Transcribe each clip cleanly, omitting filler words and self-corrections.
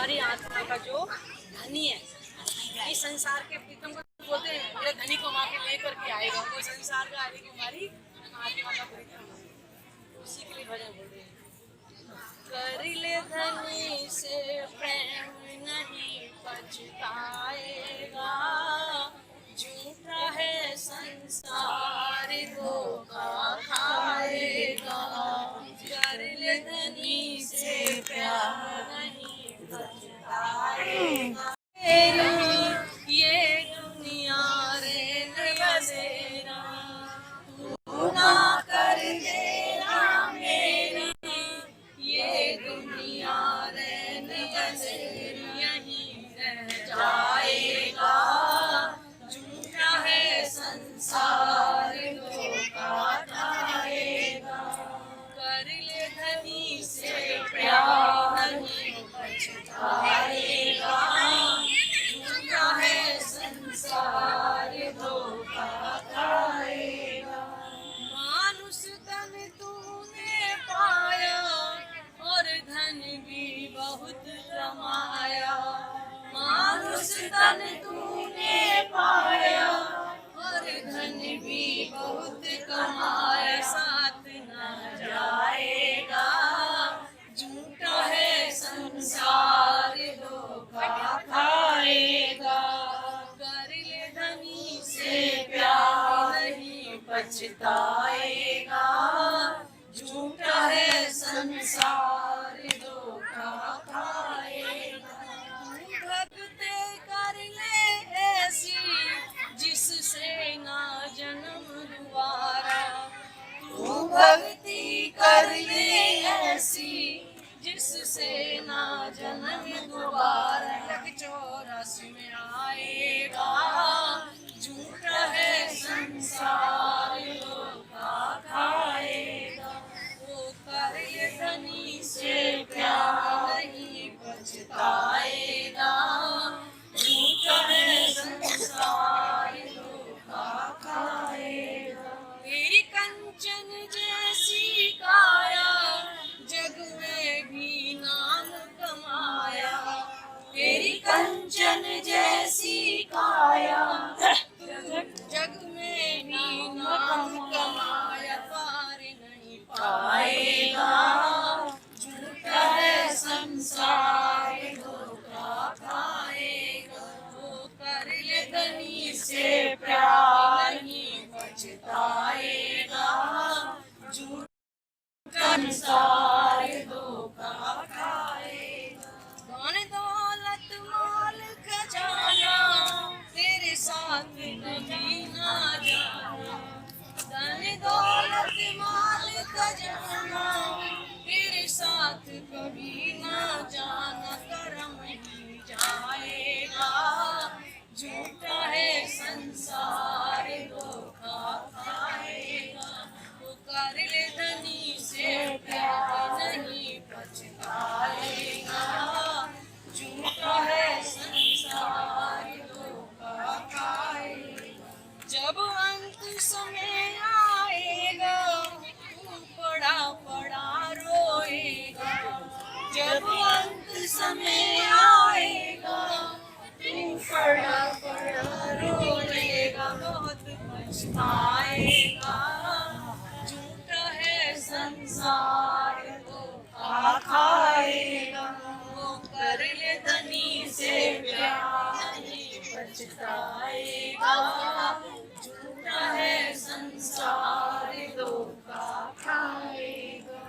हमारी आत्मा का जो धनी है, इस संसार के प्रीतम को बोलते हैं मेरे धनी को वहाँ के लेकर के आएगा, वो संसार का आएगी हमारी आत्मा का प्रीतम, उसी के लिए भजन बोलते हैं। कर ले धनी से प्रेम नहीं पछताएगा, झूठा है संसार धोखा खाएगा। कर ले धनी से प्यार नहीं पछताएगा, ये दुनिया रे बसेरा, तू ना कर देना मेरी, ये दुनिया रैन बसेर यहीं रह जाएगा। झूठा है संसार धोखा खाएगा, कर ले धनी से प्यार नहीं पछताएगा। झूठा है संसार धोखा खाएगा। मानुष तन तूने पाया और धन भी बहुत कमाया, मानुष तन तूने पाया और धन भी बहुत कमाया, साथ न जाएगा। झूठा है संसार धोखा खाएगा, कर ले धनी से प्यार नहीं पछताएगा। झूठा है संसार धोखा खाएगा। भक्ति कर ले ऐसी जिससे ना जन्म दोबारा, तू भक्ति कर ले ऐसी जिससे ना जन्म दोबारा। 84 में आएगा, झूठा है संसार धोखा खाएगा। वो कर ले धनी से प्यार नहीं पछताएगा। झूठा है संसार धोखा खाएगा। तेरी कंचन जैसी काया जग में भी नाम कमाया, तेरी कंचन जैसी काया जग में भी नाम कमाया, पार नहीं पाएगा। झूठा है संसार धोखा खाएगा। वो कर ले धनी से प्यार नहीं पछताएगा। झूठा संसार धोखा खाएगा। धन दौलत माल खजाना तेरे साथ कभी ना जाना, धन दौलत माल खजाना तेरे साथ कभी ना जाना, कर्म ही जाएगा। झूठा है संसार धोखा खाएगा। वो कर ले धनी से प्यार नहीं पछताएगा। झूठा है संसार धोखा खाएगा। जब अंत समय आएगा तू पड़ा पड़ा रोएगा, जब अंत समय आएगा तू पड़ा पड़ा रोएगा, बहुत पछताएगा। झूठा है संसार धोखा खाएगा। वो कर ले धनी से प्यार नहीं पछताएगा। झूठा है संसार धोखा खाएगा।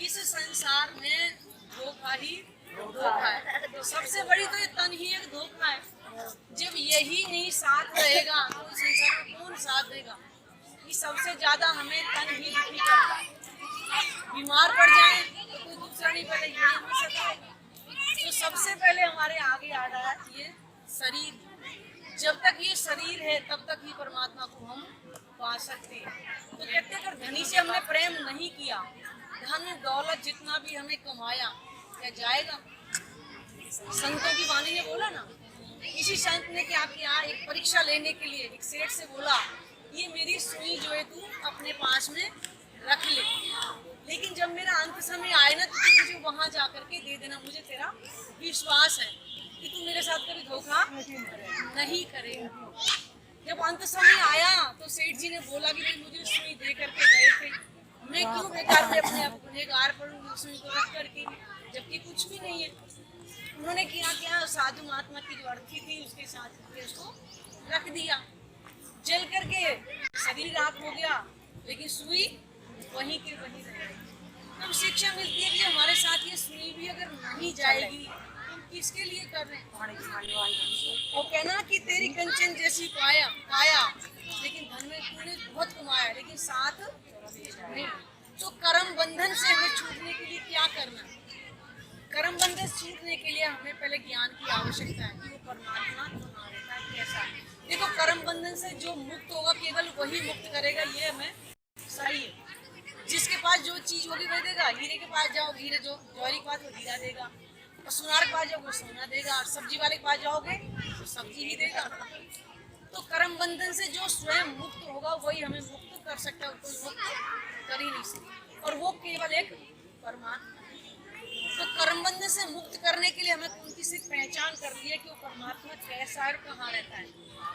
इस संसार में धोखा ही धोखा है। सबसे बड़ी तो ये तन ही एक धोखा है। जब यही नहीं साथ रहेगा तो इस संसार में कौन साथ देगा। ये सबसे ज्यादा हमें तन ही दुखी करता है। बीमार पड़ जाए तो कोई दूसरा नहीं, पहले ये हो सकता है। तो सबसे पहले हमारे आगे आ रहा है ये शरीर। जब तक ये शरीर है तब तक ही परमात्मा को हम पा सकते हैं। तो कहते अगर धनी से हमने प्रेम नहीं किया, धन दौलत जितना भी हमें कमाया क्या जाएगा। संतों की वाणी ने बोला ना, इसी संत ने क्या किया, एक परीक्षा लेने के लिए एक सेठ से बोला ये मेरी सुई जो है तू अपने पास में रख ले। लेकिन जब मेरा अंत समय आए ना तो तू मुझे वहां जा करके दे देना, मुझे तेरा विश्वास है कि तू मेरे साथ कभी धोखा नहीं करेगा। जब अंत समय आया तो सेठ जी ने बोला कि भाई मुझे सुई दे करके गए थे, मैं क्यों बेकार में अपने गुनहगार पर सुई को रख करके, जबकि कुछ भी नहीं है। उन्होंने किया क्या, साधु महात्मा की जो अर्थी थी उसके साथ उसको रख दिया, जल करके शरीर राख हो गया, लेकिन सुई वहीं के वहीं रह गई। तब शिक्षा मिलती है कि हमारे साथ ये सुई भी अगर नहीं जाएगी तो किसके लिए कर रहे हैं। वो कहना कि तेरी कंचन जैसी पाया पाया, लेकिन धन में तूने बहुत कमाया लेकिन साथ नहीं। तो कर्म बंधन से हमें छूटने के लिए क्या करना है? कर्म बंधन से छूटने के लिए हमें पहले ज्ञान की आवश्यकता है कि वो परमात्मा हमारे साथ कैसा है। देखो, कर्म बंधन से जो मुक्त होगा केवल वही मुक्त करेगा, ये हमें सही है। जिसके पास जो चीज होगी वही देगा। हीरे के पास जाओ, हीरे जो जौहरी के पास वो हीरा देगा, और सुनार के पास जाओ वो सोना देगा, और सब्जी वाले के पास जाओगे तो सब्जी ही देगा। तो कर्म बंधन से जो स्वयं मुक्त होगा वही हमें मुक्त कर सकता है, कोई मुक्त कर ही नहीं सकता, और वो केवल एक परमात्मा। तो कर्म बंधन से मुक्त करने के लिए हमें उनकी सिर्फ पहचान कर ली है कि वो परमात्मा कैसा है, कहाँ रहता है।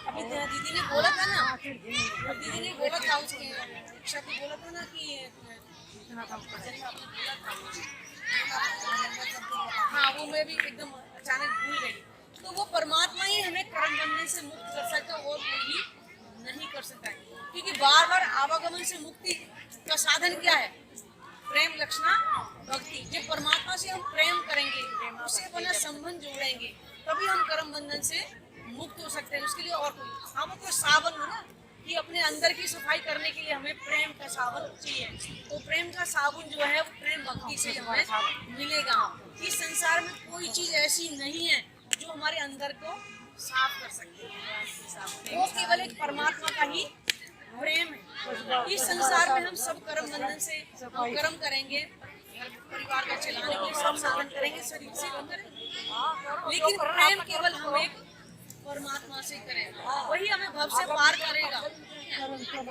अभी दीदी ने बोला था ना, दीदी ने बोला था उसके शिक्षा को बोला था ना कि हाँ, वो मैं भी एकदम अचानक भूल गई। तो वो परमात्मा ही हमें कर्म बंधन से मुक्त कर सकता है और कोई नहीं कर सकता है, क्योंकि बार बार आवागमन से मुक्ति का साधन क्या है? प्रेम लक्षणा भक्ति। जब परमात्मा से हम प्रेम करेंगे, उससे अपना संबंध जोड़ेंगे, तभी हम कर्म बंधन से मुक्त हो सकते हैं। उसके लिए और कोई हमको साबन हो ना, कि अपने अंदर की सफाई करने के लिए हमें प्रेम का साबन चाहिए। तो प्रेम का साबुन जो है वो प्रेम भक्ति से हमें मिलेगा। इस संसार में कोई चीज ऐसी नहीं है जो हमारे अंदर को साफ कर सकती है, वो केवल एक परमात्मा का ही प्रेम है। इस संसार में हम सब कर्म बंधन से हम कर्म करेंगे, परिवार का चलाने के लिए सब साधन करेंगे, शरीर से करेंगे, लेकिन प्रेम केवल हम एक परमात्मा से करें, वही हमें भव से पार करेगा।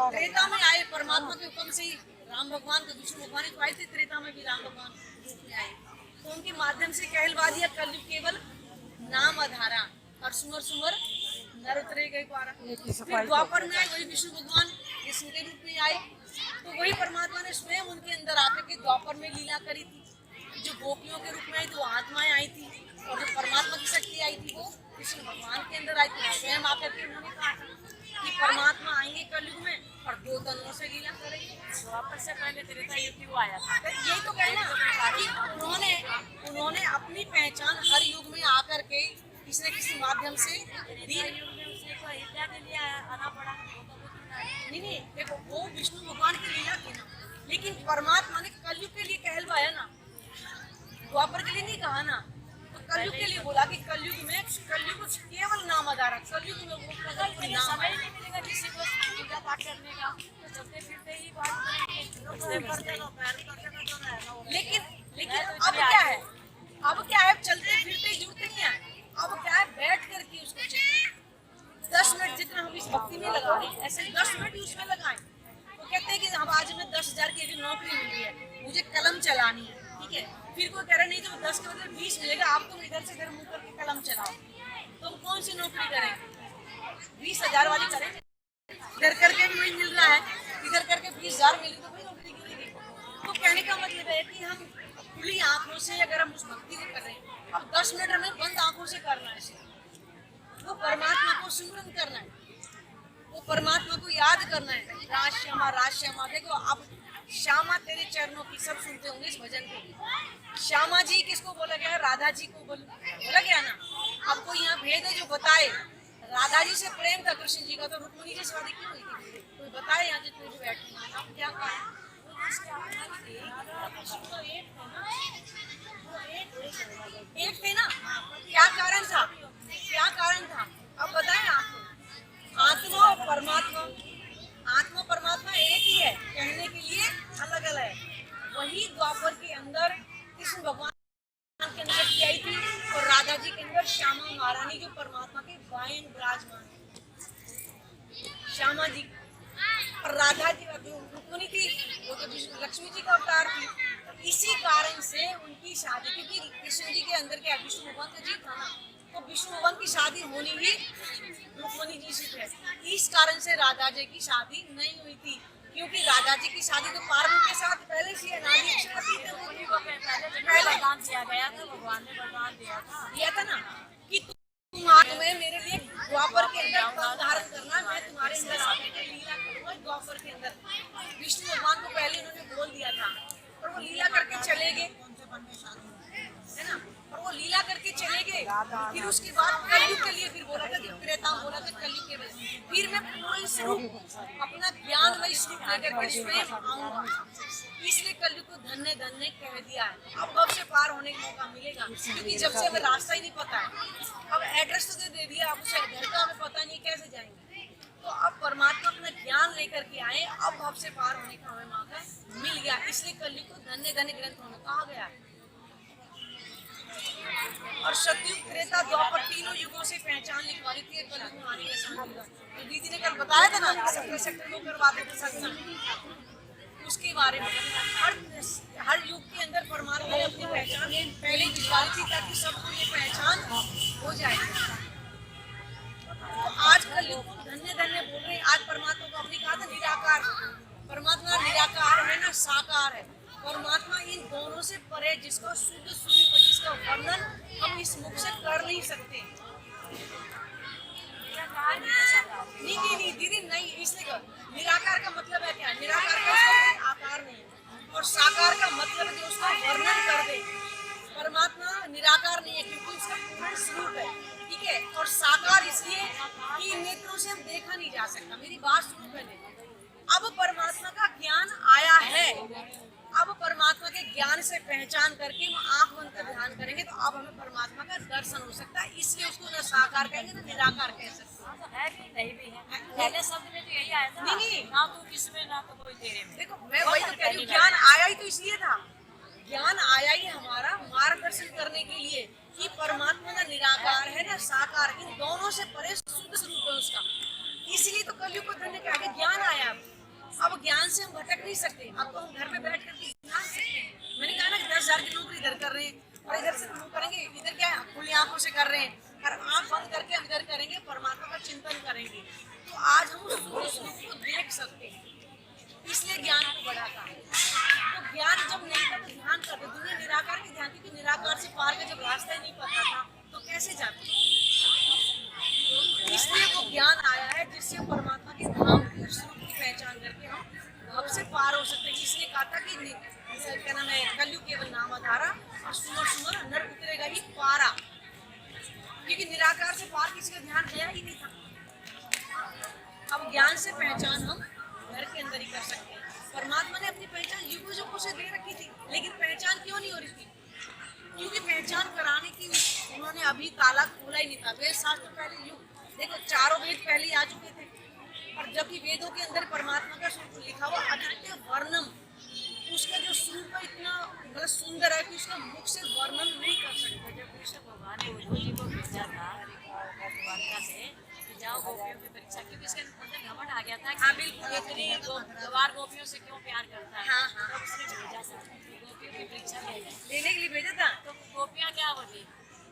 त्रेता में आए परमात्मा के हुक्म से ही राम भगवान को, विष्णु भगवान को आए थे, त्रेता में भी राम भगवान रूप में आए, तो उनके माध्यम से कहलवा दिया कलयुग केवल नाम आधारा, और सुमर सुमर नर उतरे गए द्वारा। फिर द्वापर में आए वही विष्णु भगवान कृष्ण के रूप में आए, तो वही परमात्मा ने स्वयं उनके अंदर आकर के द्वापर में लीला करी थी। जो गोपियों के रूप में आई थी वो आत्माएं आई थी, और जो परमात्मा की शक्ति आई थी वो कृष्ण भगवान के अंदर आई थी। स्वयं आकर के उन्होंने कहा कि परमात्मा आएंगे कलयुग में और दो तनों से लीला करेंगे। द्वापर से पहले त्रेता युग आया था। यही तो कहना कि उन्होंने अपनी पहचान हर युग में आकर के किसी न किसी माध्यम से दी। नहीं, देखो वो विष्णु भगवान की लीला थी ना, लेकिन परमात्मा ने कलयुग के लिए कहलवाया ना, द्वापर के लिए नहीं कहा ना। तो कलयुग के लिए बोला कि कलयुग में कलयुग केवल नाम आधार, कलयुग में वो नाम है, नहीं मिलेगा किसी को पूजा पाठ करने का, तो चलते फिरते ही बात करेंगे। लेकिन अब क्या है, अब क्या है, चलते फिरते जुड़ते नहीं है। अब क्या है, बैठ करके उसको चाहिए 10 मिनट जितना हम इस भक्ति में लगा रहे हैं, ऐसे 10 मिनट ही उसमें लगाएं। तो कहते हैं कि हम आज हमें 10,000 की नौकरी मिल रही है, मुझे कलम चलानी है, ठीक है। फिर कोई कह रहा नहीं तो 10 के बदले 20 मिलेगा, आप तुम इधर से इधर मुंह करके कलम चलाओ, तो कौन सी नौकरी करेंगे? 20,000 वाली करेंगे। इधर करके भी वही मिल रहा है, इधर करके 20,000 मिल रही तो वही नौकरी करेंगे। तो कहने का मतलब है कि हम खुली आंखों से अगर हम उस भक्ति को कर रहे हैं, अब 10 मिनट हमें बंद आंखों से करना है, वो परमात्मा को सुमरन करना है, वो परमात्मा को याद करना है। राज श्यामा। देखो अब श्यामा तेरे चरणों की, सब सुनते होंगे इस भजन को। श्यामा जी किसको बोला गया है? राधा जी को बोला गया ना। अब कोई यहाँ भेद है जो बताए? राधा जी से प्रेम था कृष्ण जी का, तो रुक्मिणी जी से शादी क्यों हुई थी? कोई बताए यहाँ जितने भी बैठे आप क्या कहा? एक थे ना, क्या कारण था? क्या कारण था? अब बताएं आपको। आत्मा और परमात्मा, आत्मा परमात्मा एक ही है, कहने के लिए अलग अलग है। वही द्वापर के अंदर कृष्ण भगवान के अंदर शक्ति आई थी, और राधा जी के अंदर श्यामा महारानी जो परमात्मा के बाएं विराजमान है। श्यामा जी और राधा जी रुक्मिणी थी, वो तो लक्ष्मी जी का अवतार थी। तो इसी कारण से उनकी शादी, क्योंकि कृष्ण जी के अंदर क्या विष्णु भगवान का जीव था ना, तो विष्णु भगवान की शादी होनी ही रुक्मिणी जी से है। इस कारण से राधा जी की शादी नहीं हुई थी, क्योंकि राधा जी की शादी तो पार्वती के साथ पहले से अनादि शादी पहले वरदान दिया गया था, भगवान ने वरदान दिया था ना कि तुम्हें मेरे लिए द्वापर के अंदर पद धारण करना, मैं तुम्हारे अंदर आके लीला करूंगा द्वापर के अंदर। विष्णु भगवान को पहले उन्होंने बोल दिया था, और वो लीला करके चले गए, है ना। और वो लीला करके चले गए, फिर उसके बाद कलयुग के लिए फिर बोला था, जब त्रेता बोला था कलयुग के लिए, फिर मैं पूर्ण स्वरूप अपना ज्ञानमय स्वरूप लेकर के स्वयं आऊंगा। इसलिए कलयुग को धन्य धन्य कह दिया है। अब भव से पार होने का मौका मिलेगा, क्योंकि जब से हमें रास्ता ही नहीं पता है। अब एड्रेस तो दे दिया, अब उसे घर का हमें पता नहीं कैसे जाएंगे। तो अब परमात्मा अपना ज्ञान लेकर के आए, अब भव से पार होने का हमें मौका मिल गया। इसलिए कलयुग को धन्य धन्य ग्रंथों में कहा गया है। और सतयुग त्रेता द्वापर तीनों युगों से पहचान लिखवाई थी कलयुग में आने का समय। तो दीदी ने कल बताया था ना, सेक्टर लोग करवाते थे सत्संग, उसके बारे में हर युग के अंदर परमात्मा ने अपनी पहचान पहले लिखवाई थी, ताकि सबको ये पहचान हो जाए। तो आज कलयुग को धन्य धन्य बोल रहे हैं। आज परमात्मा को अपनी कहा था निराकार, परमात्मा निराकार है ना साकार है। परमात्मा इन दोनों से परे, जिसका शुद्ध स्वरूप, जिसका वर्णन हम इस मुख से कर नहीं सकते। नहीं दीदी नहीं, इसलिए निराकार का मतलब है क्या? निराकार का उसका आकार नहीं है, और साकार का मतलब है जो उसका वर्णन कर दे। परमात्मा निराकार नहीं है, क्योंकि उसका पूर्ण स्वरूप है, ठीक है। और साकार इसलिए कि नेत्रों से हम देखा नहीं जा सकता। मेरी बात सुनो पहले। अब परमात्मा का ज्ञान आया है, अब परमात्मा के ज्ञान से पहचान करके हम आंख बंद कर ध्यान करेंगे, तो अब हमें परमात्मा का दर्शन हो सकता है। इसलिए उसको न साकार कहेंगे न निराकार कह सकते हैं। तो है भी नहीं भी है। पहले शब्द में तो यही आया था, नहीं ना तू किसमें ना तो कोई तेरे में। देखो मैं वही तो कह रही हूँ, ज्ञान आया ही तो इसलिए था। ज्ञान आया ही हमारा मार्गदर्शन करने के लिए कि परमात्मा ना निराकार है ना साकार, इन दोनों से परे शुद्ध स्वरूप है उसका। इसलिए तो कलयुग को धन्य कहा गया, ज्ञान आया। अब ज्ञान से हम भटक नहीं सकते। अब तो हम घर में बैठ करके ध्यान सकते हैं। मैंने कहा ना कि 10,000 की नौकरी इधर कर रहे हैं, और इधर से हम करेंगे, इधर क्या खुली आंखों से कर रहे हैं, और आंख बंद करके हम इधर करेंगे, परमात्मा का चिंतन करेंगे, तो आज हम उस स्वरूप को देख सकते हैं। इसलिए ज्ञान को बढ़ाता है। तो ज्ञान जब नहीं था तो ध्यान करते, दुनिया निराकार के ध्यान, क्योंकि निराकार से पार का जब रास्ता ही नहीं पता था तो कैसे जाते। इसलिए वो ज्ञान आया है जिससे परमात्मा के धाम के स्वरूप की पहचान करके हम भव से पार हो सकते हैं। इसलिए कहा था कि क्या नाम है, कलयुग केवल नाम आधारा, और सुमर सुमर नर उतरेगा ही पारा, क्योंकि निराकार से पार किसी का ध्यान गया ही नहीं था। अब ज्ञान से पहचान हम घर के अंदर ही कर सकते हैं। परमात्मा ने अपनी पहचान युगों युगों से दे रखी थी, लेकिन पहचान क्यों नहीं हो रही थी? क्योंकि पहचान कराने की उन्होंने अभी ताला खोला ही नहीं था। वेद शास्त्र पहले युग देखो, चारों वेद पहले आ चुके थे, और जबकि वेदों के अंदर परमात्मा का स्वरूप लिखा हुआ अद्वितीय वर्णन, उसका जो स्वरूप है इतना मतलब सुंदर है कि उसका मुख से वर्णन नहीं कर सकते। जब कृष्ण भगवान ने उद्धव जी को भेजा था द्वारका से कि जाओ गोपियों की परीक्षा, क्योंकि इसके अंदर घमंड आ गया था कि बिल्कुल इतनी गवार गोपियों से क्यों प्यार करता है। हाँ। तो उसने भेजा था गोपियों की परीक्षा लेने के लिए भेजा था। तो गोपियाँ क्या बोली,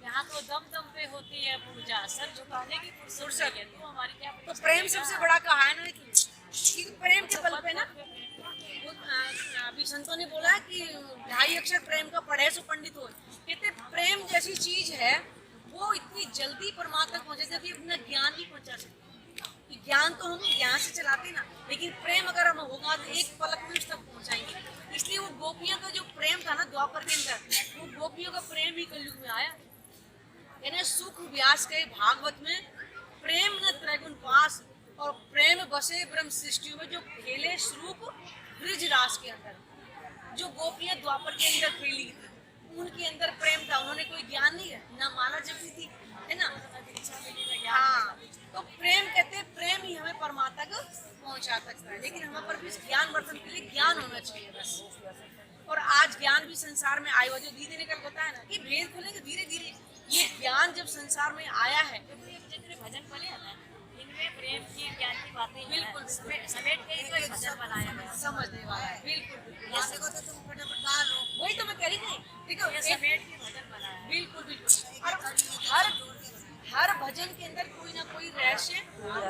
यहाँ तो दम दम पे होती है पूजा, सर झुकाने की फुर्सत है, तो हमारी क्या। तो प्रेम सबसे बड़ा कहा है ना कि प्रेम के बल पे ना, अभी संतों ने बोला कि 2.5 अक्षर प्रेम का पढ़े सो पंडित हो। कहते प्रेम जैसी चीज है वो इतनी जल्दी परमात्मा तक पहुंचे थे कि अपना ज्ञान भी पहुंचा सकते। ज्ञान तो हम ज्ञान से चलाते ना, लेकिन प्रेम अगर हम होगा तो एक पलक में उस तक पहुंचाएंगे। इसलिए वो गोपियों का जो प्रेम था ना द्वापर के अंदर, वो गोपियों का प्रेम भी कलयुग में आया। यानी सुख व्यास के भागवत में प्रेम न त्रैगुण पास, और प्रेम बसे ब्रह्म सृष्टि में जो खेले स्वरूप ब्रिज रास के अंदर, जो गोपियां द्वापर के अंदर खेली थी, उनके अंदर प्रेम था। उन्होंने कोई ज्ञान नहीं है ना, माला जपी थी, है ना। हाँ, तो प्रेम कहते हैं, प्रेम ही हमें परमात्मा को पहुंचा सकता है। लेकिन हमारे पर भी ज्ञान वर्धन के लिए ज्ञान होना चाहिए बस। और आज ज्ञान भी संसार में आया हुआ, जो दीदी ने कल बताया ना कि भेद खुलेंगे धीरे धीरे। ये ज्ञान जब संसार में आया है, जितने भजन बने हैं ना, में प्रेम की ज्ञान की बातें ही हैं। बिल्कुल। समेट के ही तो एक भजन बनाया गया है। समझने वाला है, बिल्कुल बिल्कुल। जैसे को तो तुम फटाफट डालो। वही तो मैं कह रही थी, देखो ये एक- समेट के भजन बनाया है। बिल्कुल बिल्कुल। हर हर भजन के अंदर कोई ना कोई रहस्य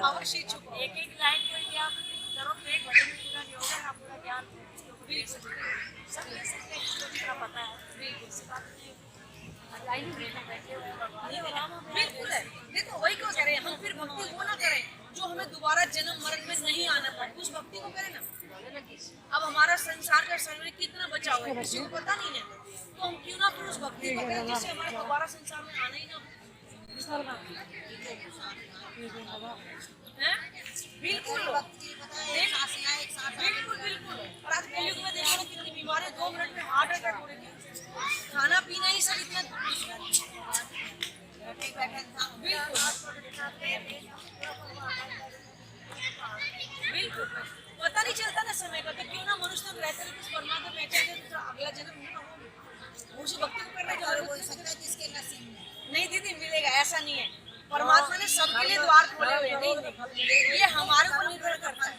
अवश्य छुपा है। एक एक लाइन को यदि आप करो तो एक भजन में पूरा नहीं होगा ना, पूरा ज्ञान उसके ऊपर दे सकते हैं। सब ले सकते हैं जिसको जितना पता है। बिल्कुल सी बात नहीं है। लाइन में बैठे हुए भगवान के नाम में बिल्कुल है। देखो वही क्यों कह रहे हैं, हम फिर भक्ति वो ना करें जो हमें दोबारा जन्म मरण में नहीं आना पड़े, उस भक्ति को करें ना। अब हमारा संसार का समय कितना बचा हुआ है किसी को पता नहीं है, तो हम क्यों ना फिर उस भक्ति को करें जिससे हमारा दोबारा संसार में आना ही ना हो। हैं? बिल्कुल बिल्कुल बिल्कुल। और आज कलयुग में देखो ना कितनी बीमारी, 2 मिनट में हार्ट अटैक हो रही है। खाना पीना ही सब इतना बिल्कुल पता नहीं चलता ना समय का, तो क्यों ना मनुष्य तो रहते रहते परमात्मा पहचान दे तो अगला जन्म नहीं होगा। उसी भक्ति को करने और जो हो सकता है जिसके नसीब में। नहीं दीदी मिलेगा, ऐसा नहीं है। परमात्मा ने सबके लिए द्वार खोले हुए हैं। नहीं, ये हमारे ऊपर निर्भर करता है।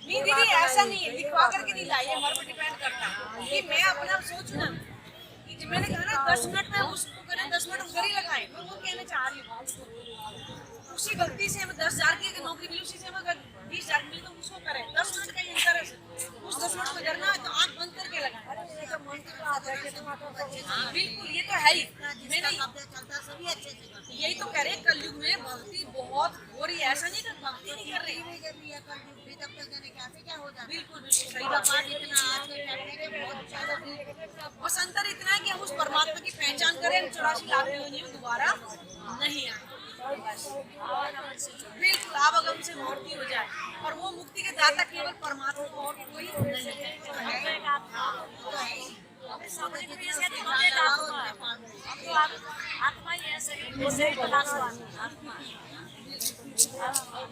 नहीं दीदी ऐसा नहीं है, दिखवा करके नहीं लाइए, हमारे पर डिपेंड करता है कि मैं अपने आप सोचूं ना कि जो मैंने कहा ना 10 मिनट में उसको करें, 10 मिनट उधर ही लगाएं, मैं वो कहना चाह रही हूँ। उसी भक्ति से हमें 10,000 की नौकरी मिली, उसी से हमें अगर 20,000 मिली तो उसको करें। 10 मिनट का ही अंतर है, उस 10 मिनट को करना है तो आँख बंद करके लगाएं। हाँ बिल्कुल, ये तो है ही। मैंने चलता सभी अच्छे से करते यही तो कह रहे हैं, कलयुग में भक्ति बहुत हो रही है, ऐसा नहीं कि भक्ति नहीं कर रही। हैं। जब ये कर दी तब तक जाने क्या से क्या हो जाता है। बिल्कुल बिल्कुल सही पूरा बात पाठ इतना आज के टाइम में बहुत ज्यादा बस अंतर इतना है कि हम उस परमात्मा की पहचान करें, 84 लाख योनि में दोबारा नहीं आए। बिल्कुल आवागम से मुक्ति हो जाए, और वो मुक्ति के दाता केवल परमात्मा को और कोई नहीं है। हम तो एक आत्मा हमें समझ में भी ऐसे हम एक आत्मा है। हम तो आत्मा ही है, शरीर पदार्थ आत्मा।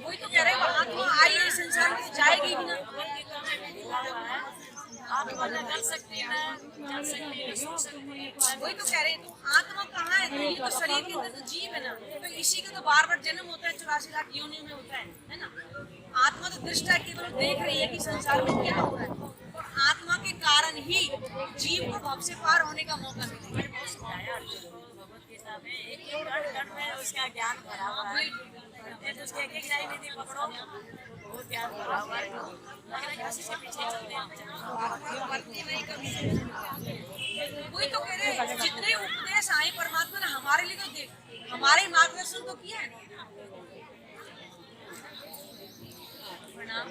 वही तो कह रहे हैं, परमात्मा आई है संसार में जाएगी भी ना। भगवद्गीता में लिखा हुआ है, आत्मा न जल सकती है, जल सकती है, सो सकती है। वही तो कह रहे हैं, तो आत्मा कहाँ है? तो ये तो शरीर के अंदर तो जीव है ना, तो इसी का तो बार बार जन्म होता है, 84 लाख योनियों में होता है ना। आत्मा तो दृष्टा केवल देख रही है कि संसार में क्या हो रहा है, और आत्मा के कारण ही जीव को भव से पार होने का मौका मिलेगा। मैंने बहुत समझाया अर्जुन को भगवद्गीता में, एक एक कण कण में उसका ज्ञान भरा हुआ है। पढ़ते तो उसके एक एक लाइन यदि पकड़ो बहुत ज्ञान भरा हुआ है। लग रहा है कि इसके पीछे चलते हैं। वही तो कह रहे हैं, जितने उपदेश आए परमात्मा ने हमारे लिए तो देख हमारे मार्गदर्शन तो किया है। प्रणाम।